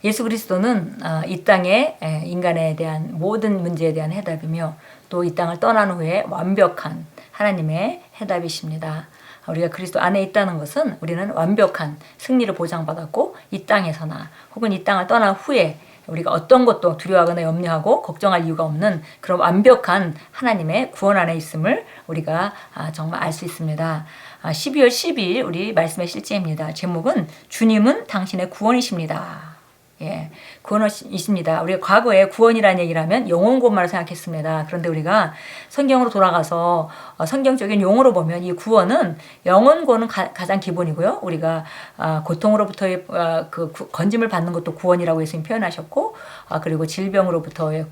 예수 그리스도는 이 땅의 인간에 대한 모든 문제에 대한 해답이며 또 이 땅을 떠난 후에 완벽한 하나님의 해답이십니다. 우리가 그리스도 안에 있다는 것은 우리는 완벽한 승리를 보장받았고 이 땅에서나 혹은 이 땅을 떠난 후에 우리가 어떤 것도 두려워하거나 염려하고 걱정할 이유가 없는 그런 완벽한 하나님의 구원 안에 있음을 우리가 정말 알 수 있습니다. 12월 10일 우리 말씀의 실제입니다. 제목은 주님은 당신의 구원이십니다. 예, 구원이십니다. 우리가 과거에 구원이라는 얘기를 하면 영혼 구원만을 생각했습니다. 그런데 우리가 성경으로 돌아가서 성경적인 용어로 보면 이 구원은 영혼 구원은 가장 기본이고요. 우리가 고통으로부터의 그 건짐을 받는 것도 구원이라고 예수님 표현하셨고, 그리고 질병으로부터의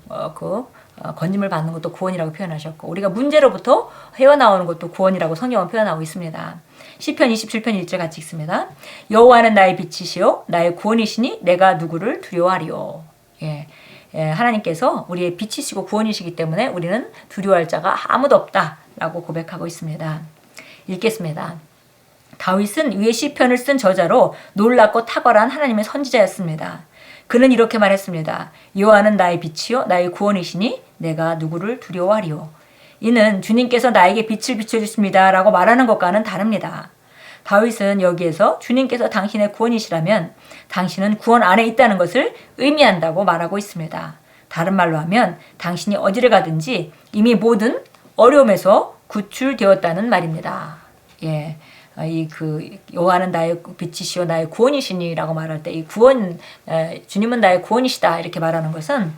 건짐을 받는 것도 구원이라고 표현하셨고, 우리가 문제로부터 헤어나오는 것도 구원이라고 성경은 표현하고 있습니다. 시편 27편 1절 같이 읽습니다. 여호와는 나의 빛이시요 나의 구원이시니 내가 누구를 두려워하리요. 예, 하나님께서 우리의 빛이시고 구원이시기 때문에 우리는 두려워할 자가 아무도 없다라고 고백하고 있습니다. 읽겠습니다. 다윗은 위에 시편을 쓴 저자로 놀랍고 탁월한 하나님의 선지자였습니다. 그는 이렇게 말했습니다. 여호와는 나의 빛이요 나의 구원이시니 내가 누구를 두려워하리요. 이는 주님께서 나에게 빛을 비춰주십니다 라고 말하는 것과는 다릅니다. 다윗은 여기에서 주님께서 당신의 구원이시라면 당신은 구원 안에 있다는 것을 의미한다고 말하고 있습니다. 다른 말로 하면 당신이 어디를 가든지 이미 모든 어려움에서 구출되었다는 말입니다. 예. 여호와는 나의 빛이시요 나의 구원이시니라고 말할 때 이 구원, 주님은 나의 구원이시다 이렇게 말하는 것은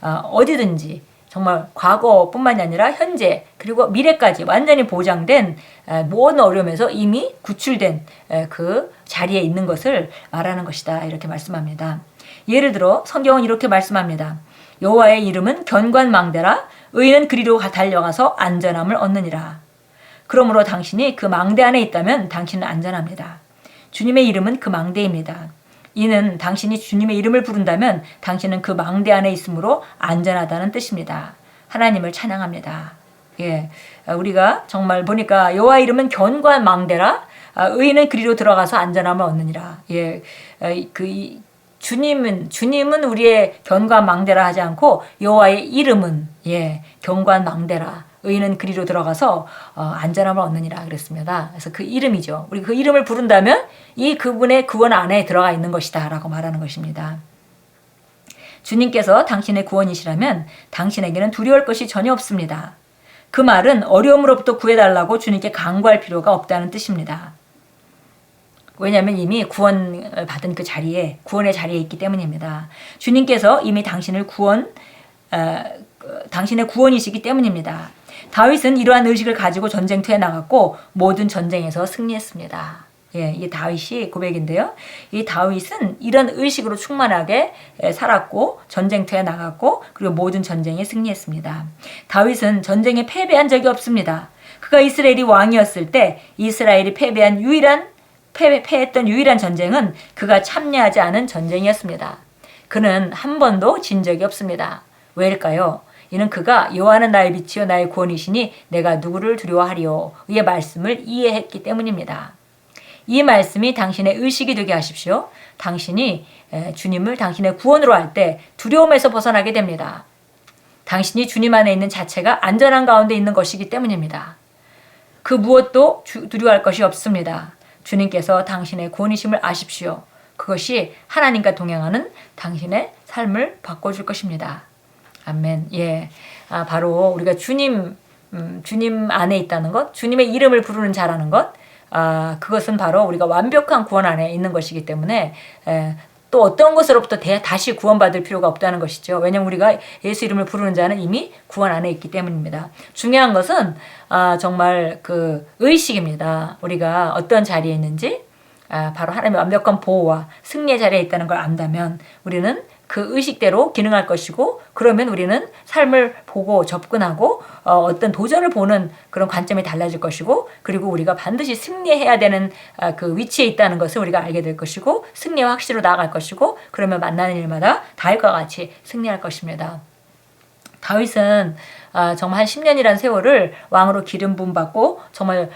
어디든지 정말 과거뿐만이 아니라 현재 그리고 미래까지 완전히 보장된 모든 어려움에서 이미 구출된 그 자리에 있는 것을 말하는 것이다 이렇게 말씀합니다. 예를 들어 성경은 이렇게 말씀합니다. 여호와의 이름은 견고한 망대라 의인은 그리로 달려가서 안전함을 얻느니라. 그러므로 당신이 그 망대 안에 있다면 당신은 안전합니다. 주님의 이름은 그 망대입니다. 이는 당신이 주님의 이름을 부른다면 당신은 그 망대 안에 있으므로 안전하다는 뜻입니다. 하나님을 찬양합니다. 예, 우리가 정말 보니까 여호와 이름은 견고한 망대라 의인은 그리로 들어가서 안전함을 얻느니라. 예, 주님은 우리의 견고한 망대라 하지 않고 여호와의 이름은 견고한 망대라. 의인은 그리로 들어가서 안전함을 얻느니라 그랬습니다. 그래서 그 이름이죠. 우리 그 이름을 부른다면 이 그분의 구원 안에 들어가 있는 것이다 라고 말하는 것입니다. 주님께서 당신의 구원이시라면 당신에게는 두려울 것이 전혀 없습니다. 그 말은 어려움으로부터 구해달라고 주님께 간구할 필요가 없다는 뜻입니다. 왜냐하면 이미 구원을 받은 그 자리에 구원의 자리에 있기 때문입니다. 주님께서 이미 당신의 구원이시기 때문입니다. 다윗은 이러한 의식을 가지고 전쟁터에 나갔고 모든 전쟁에서 승리했습니다. 이 다윗이 고백인데요. 이 다윗은 이런 의식으로 충만하게 살았고 전쟁터에 나갔고 그리고 모든 전쟁에 승리했습니다. 다윗은 전쟁에 패배한 적이 없습니다. 그가 이스라엘이 왕이었을 때 이스라엘이 패했던 유일한 전쟁은 그가 참여하지 않은 전쟁이었습니다. 그는 한 번도 진 적이 없습니다. 왜일까요? 이는 그가 여호와는 나의 빛이요 나의 구원이시니 내가 누구를 두려워하리요 의 말씀을 이해했기 때문입니다. 이 말씀이 당신의 의식이 되게 하십시오. 당신이 주님을 당신의 구원으로 할 때 두려움에서 벗어나게 됩니다. 당신이 주님 안에 있는 자체가 안전한 가운데 있는 것이기 때문입니다. 그 무엇도 두려워할 것이 없습니다. 주님께서 당신의 구원이심을 아십시오. 그것이 하나님과 동행하는 당신의 삶을 바꿔줄 것입니다. 아멘. 바로 우리가 주님 안에 있다는 것, 주님의 이름을 부르는 자라는 것, 그것은 바로 우리가 완벽한 구원 안에 있는 것이기 때문에 또 어떤 것으로부터 다시 구원받을 필요가 없다는 것이죠. 왜냐하면 우리가 예수 이름을 부르는 자는 이미 구원 안에 있기 때문입니다. 중요한 것은 정말 그 의식입니다. 우리가 어떤 자리에 있는지 바로 하나님의 완벽한 보호와 승리의 자리에 있다는 걸 안다면 우리는 그 의식대로 기능할 것이고 그러면 우리는 삶을 보고 접근하고 어떤 도전을 보는 그런 관점이 달라질 것이고 그리고 우리가 반드시 승리해야 되는 그 위치에 있다는 것을 우리가 알게 될 것이고 승리와 확실로 나아갈 것이고 그러면 만나는 일마다 다윗과 같이 승리할 것입니다. 다윗은 정말 한 10년이라는 세월을 왕으로 기름 부음 받고 정말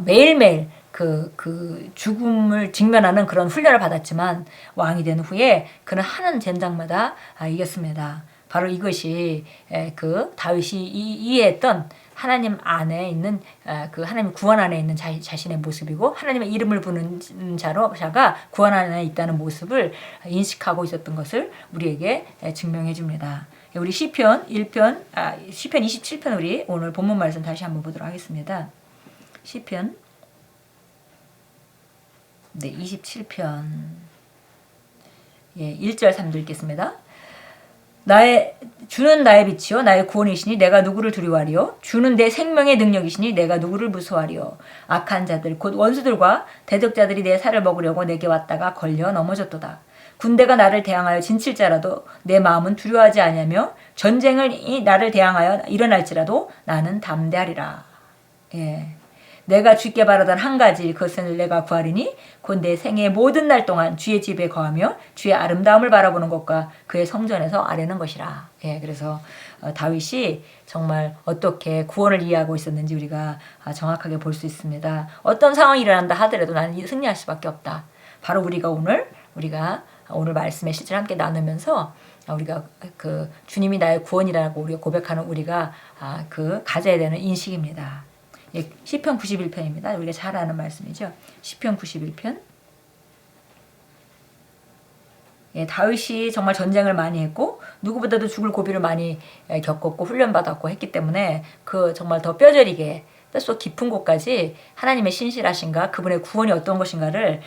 매일매일 그 죽음을 직면하는 그런 훈련을 받았지만 왕이 된 후에 그는 하는 전장마다 이겼습니다. 바로 이것이 그 다윗이 이해했던 하나님 안에 있는 그 하나님 구원 안에 있는 자신의 모습이고 하나님의 이름을 부르는 자가 구원 안에 있다는 모습을 인식하고 있었던 것을 우리에게 증명해 줍니다. 우리 시편 27편 우리 오늘 본문 말씀 다시 한번 보도록 하겠습니다. 시편 27편 1절 3절 읽겠습니다. 주는 나의 빛이요 나의 구원이시니 내가 누구를 두려워하리요. 주는 내 생명의 능력이시니 내가 누구를 무서워하리요. 악한 자들 곧 원수들과 대적자들이 내 살을 먹으려고 내게 왔다가 걸려 넘어졌도다. 군대가 나를 대항하여 진칠자라도 내 마음은 두려워하지 아니하며 전쟁을 나를 대항하여 일어날지라도 나는 담대하리라. 내가 주께 바라던 한 가지 그것을 내가 구하리니 곧 내 생의 모든 날 동안 주의 집에 거하며 주의 아름다움을 바라보는 것과 그의 성전에서 아뢰는 것이라. 그래서 다윗이 정말 어떻게 구원을 이해하고 있었는지 우리가 정확하게 볼 수 있습니다. 어떤 상황이 일어난다 하더라도 나는 승리할 수밖에 없다. 바로 우리가 오늘 말씀의 실제를 함께 나누면서 우리가 그 주님이 나의 구원이라고 우리가 고백하는 우리가 그 가져야 되는 인식입니다. 시편 91편입니다. 우리가 잘 아는 말씀이죠. 시편 91편. 다윗이 정말 전쟁을 많이 했고 누구보다도 죽을 고비를 많이 겪었고 훈련받았고 했기 때문에 그 정말 더 뼈저리게 뼛속 깊은 곳까지 하나님의 신실하신가 그분의 구원이 어떤 것인가를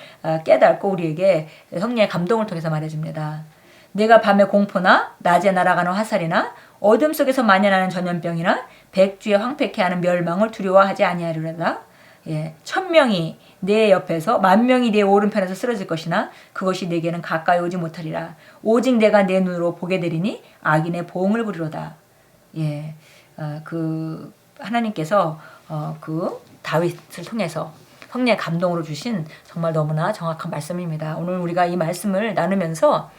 깨닫고 우리에게 성령의 감동을 통해서 말해줍니다. 내가 밤에 공포나 낮에 날아가는 화살이나 어둠 속에서 만연하는 전염병이나 백주에 황폐케 하는 멸망을 두려워하지 아니하리로다. 1000명이 내 옆에서 10,000명이 내 오른편에서 쓰러질 것이나 그것이 내게는 가까이 오지 못하리라. 오직 내가 내 눈으로 보게 되리니 악인의 보응을 부리로다. 그 하나님께서 그 다윗을 통해서 성령의 감동으로 주신 정말 너무나 정확한 말씀입니다. 오늘 우리가 이 말씀을 나누면서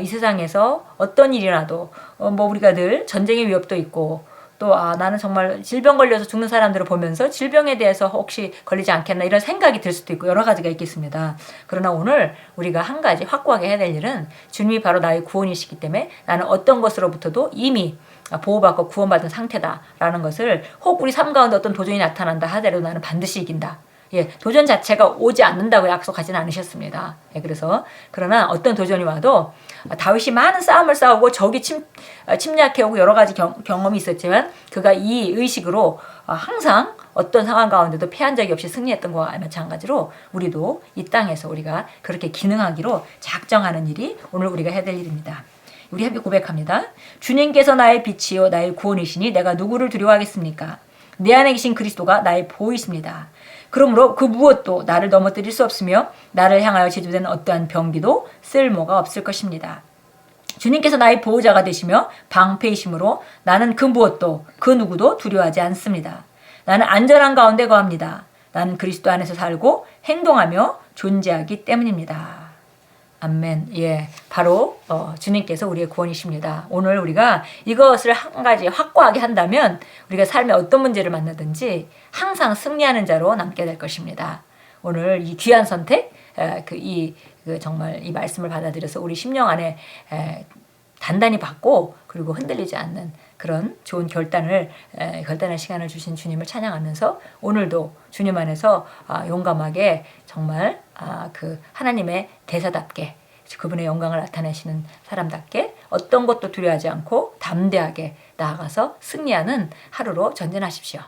이 세상에서 어떤 일이 나도 우리가 늘 전쟁의 위협도 있고 또 나는 정말 질병 걸려서 죽는 사람들을 보면서 질병에 대해서 혹시 걸리지 않겠나 이런 생각이 들 수도 있고 여러 가지가 있겠습니다. 그러나 오늘 우리가 한 가지 확고하게 해야 될 일은 주님이 바로 나의 구원이시기 때문에 나는 어떤 것으로부터도 이미 보호받고 구원받은 상태다라는 것을 혹 우리 삶 가운데 어떤 도전이 나타난다 하더라도 나는 반드시 이긴다. 도전 자체가 오지 않는다고 약속하지는 않으셨습니다. 그러나 어떤 도전이 와도 다윗이 많은 싸움을 싸우고 적이 침략해오고 여러 가지 경험이 있었지만 그가 이 의식으로 항상 어떤 상황 가운데도 패한 적이 없이 승리했던 것과 마찬가지로 우리도 이 땅에서 우리가 그렇게 기능하기로 작정하는 일이 오늘 우리가 해야 될 일입니다. 우리 함께 고백합니다. 주님께서 나의 빛이요 나의 구원이시니 내가 누구를 두려워하겠습니까? 내 안에 계신 그리스도가 나의 보이십니다. 그러므로 그 무엇도 나를 넘어뜨릴 수 없으며 나를 향하여 제조되는 어떠한 병기도 쓸모가 없을 것입니다. 주님께서 나의 보호자가 되시며 방패이심으로 나는 그 무엇도 그 누구도 두려워하지 않습니다. 나는 안전한 가운데 거합니다. 나는 그리스도 안에서 살고 행동하며 존재하기 때문입니다. 아멘. 바로 주님께서 우리의 구원이십니다. 오늘 우리가 이것을 한 가지 확고하게 한다면 우리가 삶에 어떤 문제를 만나든지 항상 승리하는 자로 남게 될 것입니다. 오늘 이 귀한 선택, 정말 이 말씀을 받아들여서 우리 심령 안에 단단히 받고 그리고 흔들리지 않는 그런 좋은 결단할 시간을 주신 주님을 찬양하면서 오늘도 주님 안에서 용감하게 정말 그 하나님의 대사답게 그분의 영광을 나타내시는 사람답게 어떤 것도 두려워하지 않고 담대하게 나아가서 승리하는 하루로 전진하십시오.